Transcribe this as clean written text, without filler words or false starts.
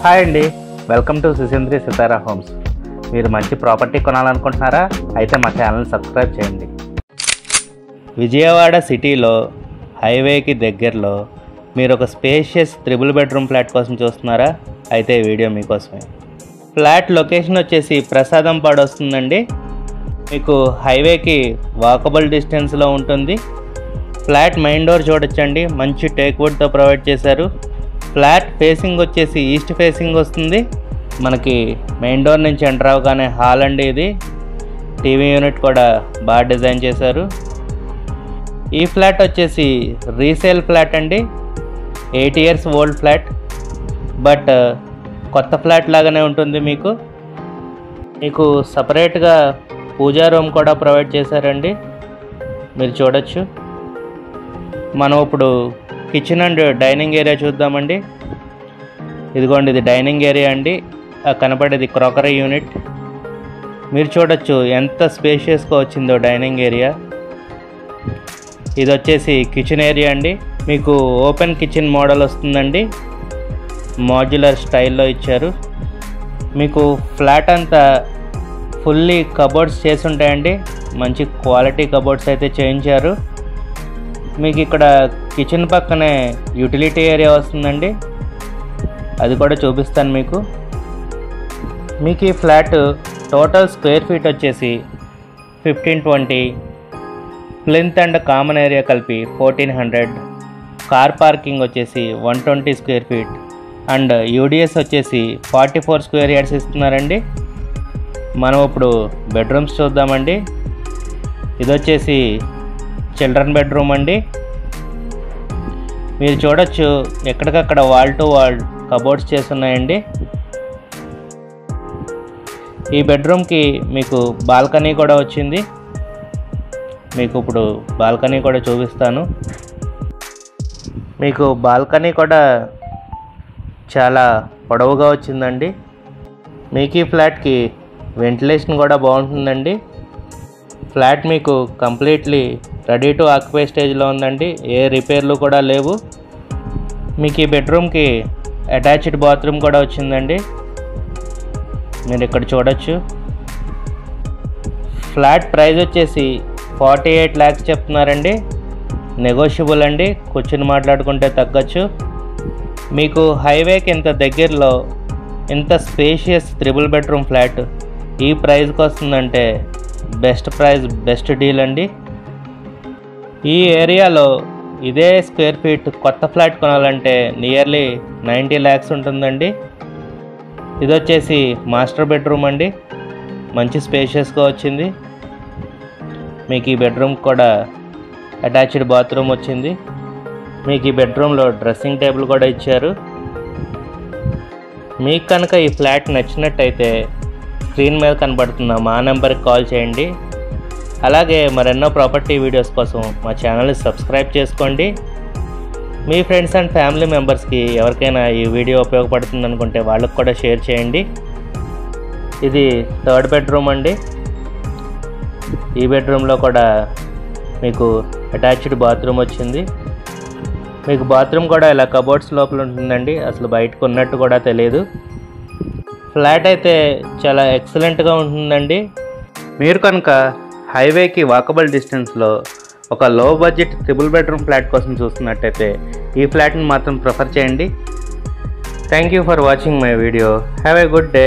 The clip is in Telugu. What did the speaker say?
హాయ్ అండి, వెల్కమ్ టు సుసింద్రి సితారా హోమ్స్. మీరు మంచి ప్రాపర్టీ కొనాలనుకుంటున్నారా? అయితే మా ఛానల్ సబ్స్క్రైబ్ చేయండి. విజయవాడ సిటీలో హైవేకి దగ్గరలో మీరు ఒక స్పేషియస్ 3 బెడ్రూమ్ ఫ్లాట్ కోసం చూస్తున్నారా? అయితే ఈ వీడియో మీకోసమే. ఫ్లాట్ లొకేషన్ వచ్చేసి ప్రసాదంపాడు వస్తుందండి. మీకు హైవేకి వాకబుల్ డిస్టెన్స్లో ఉంటుంది. ఫ్లాట్ మెయిన్ డోర్ చూడొచ్చండి, మంచి టేక్ వుడ్తో ప్రొవైడ్ చేశారు. ఫ్లాట్ ఫేసింగ్ వచ్చేసి ఈస్ట్ ఫేసింగ్ వస్తుంది. మనకి మెయిన్ డోర్ నుంచి ఎంటర్ అవగానే హాల్ అండి. ఇది టీవీ యూనిట్ కూడా బాగా డిజైన్ చేశారు. ఈ ఫ్లాట్ వచ్చేసి రీసేల్ ఫ్లాట్ అండి, 8 years ఓల్డ్ ఫ్లాట్. బట్ కొత్త ఫ్లాట్ లాగానే ఉంటుంది. మీకు సపరేట్గా పూజా రూమ్ కూడా ప్రొవైడ్ చేశారండి, మీరు చూడొచ్చు. మనం ఇప్పుడు కిచెన్ అండ్ డైనింగ్ ఏరియా చూద్దామండి. ఇదిగోండి, ఇది డైనింగ్ ఏరియా అండి. కనపడేది క్రాకరీ యూనిట్. మీరు చూడొచ్చు ఎంత స్పేషియస్గా వచ్చిందో డైనింగ్ ఏరియా. ఇది వచ్చేసి కిచెన్ ఏరియా అండి. మీకు ఓపెన్ కిచెన్ మోడల్ వస్తుందండి, మాడ్యులర్ స్టైల్లో ఇచ్చారు. మీకు ఫ్లాట్ అంతా ఫుల్లీ కబోర్డ్స్ చేసి ఉంటాయండి, మంచి క్వాలిటీ కబోర్డ్స్ అయితే చేయించారు. మీకు ఇక్కడ కిచెన్ పక్కనే యూటిలిటీ ఏరియా వస్తుందండి, అది కూడా చూపిస్తాను మీకు. ఈ ఫ్లాట్ టోటల్ స్క్వేర్ ఫీట్ వచ్చేసి 1520, ప్లింత్ అండ్ కామన్ ఏరియా కలిపి 1400, కార్ పార్కింగ్ వచ్చేసి 120 స్క్వేర్ ఫీట్ అండ్ యూడిఎస్ వచ్చేసి 44 స్క్వేర్ యార్డ్స్ ఇస్తున్నారండి. మనం ఇప్పుడు బెడ్రూమ్స్ చూద్దామండి. ఇది వచ్చేసి చిల్డ్రన్ బెడ్రూమ్ అండి. మీరు చూడొచ్చు ఎక్కడికక్కడ వాల్ టు వాల్ కబోర్డ్స్ చేస్తున్నాయండి. ఈ బెడ్రూమ్కి మీకు బాల్కనీ కూడా వచ్చింది. మీకు ఇప్పుడు బాల్కనీ కూడా చూపిస్తాను. మీకు బాల్కనీ కూడా చాలా పొడవుగా వచ్చిందండి. మీకు ఈ ఫ్లాట్కి వెంటిలేషన్ కూడా బాగుంటుందండి. ఫ్లాట్ మీకు కంప్లీట్లీ రెడీ టు ఆక్యుపై స్టేజ్లో ఉందండి, ఏ రిపేర్లు కూడా లేవు. మీకు ఈ బెడ్రూమ్కి అటాచ్డ్ బాత్రూమ్ కూడా వచ్చిందండి, మీరు ఇక్కడ చూడొచ్చు. ఫ్లాట్ ప్రైస్ వచ్చేసి 48 lakhs చెప్తున్నారండి, నెగోషియబుల్ అండి, కూర్చుని మాట్లాడుకుంటే తగ్గచ్చు. మీకు హైవేకి ఇంత దగ్గరలో ఇంత స్పేషియస్ 3 బెడ్రూమ్ ఫ్లాట్ ఈ ప్రైస్కి వస్తుందంటే బెస్ట్ ప్రైస్, బెస్ట్ డీల్ అండి. ఈ ఏరియాలో ఇదే స్క్వేర్ ఫీట్ కొత్త ఫ్లాట్ కొనాలంటే నియర్లీ 90 lakhs ఉంటుందండి. ఇది వచ్చేసి మాస్టర్ బెడ్రూమ్ అండి, మంచి స్పేషియస్గా వచ్చింది. మీకు ఈ బెడ్రూమ్ కూడా అటాచ్డ్ బాత్రూమ్ వచ్చింది. మీకు ఈ బెడ్రూమ్లో డ్రెస్సింగ్ టేబుల్ కూడా ఇచ్చారు. మీకు కనుక ఈ ఫ్లాట్ నచ్చినట్టయితే స్క్రీన్ మీద కనబడుతున్న మా నెంబర్కి కాల్ చేయండి. అలాగే మరెన్నో ప్రాపర్టీ వీడియోస్ కోసం మా ఛానల్ని సబ్స్క్రైబ్ చేసుకోండి. మీ ఫ్రెండ్స్ అండ్ ఫ్యామిలీ మెంబర్స్కి ఎవరికైనా ఈ వీడియో ఉపయోగపడుతుంది అనుకుంటే వాళ్ళకి కూడా షేర్ చేయండి. ఇది 3rd బెడ్రూమ్ అండి. ఈ బెడ్రూమ్లో కూడా మీకు అటాచ్డ్ బాత్రూమ్ వచ్చింది. మీకు బాత్రూమ్ కూడా ఇలా కబోర్డ్స్ లోపల ఉంటుందండి, అసలు బయటకు ఉన్నట్టు కూడా తెలియదు. ఫ్లాట్ అయితే చాలా ఎక్సలెంట్గా ఉంటుందండి. మీరు కనుక హైవేకి వాకబుల్ డిస్టెన్స్లో ఒక లో బడ్జెట్ 3 బెడ్రూమ్ ఫ్లాట్ కోసం చూస్తున్నట్టయితే ఈ ఫ్లాట్ని మాత్రం ప్రిఫర్ చేయండి. Thank you for watching my video. Have a good day.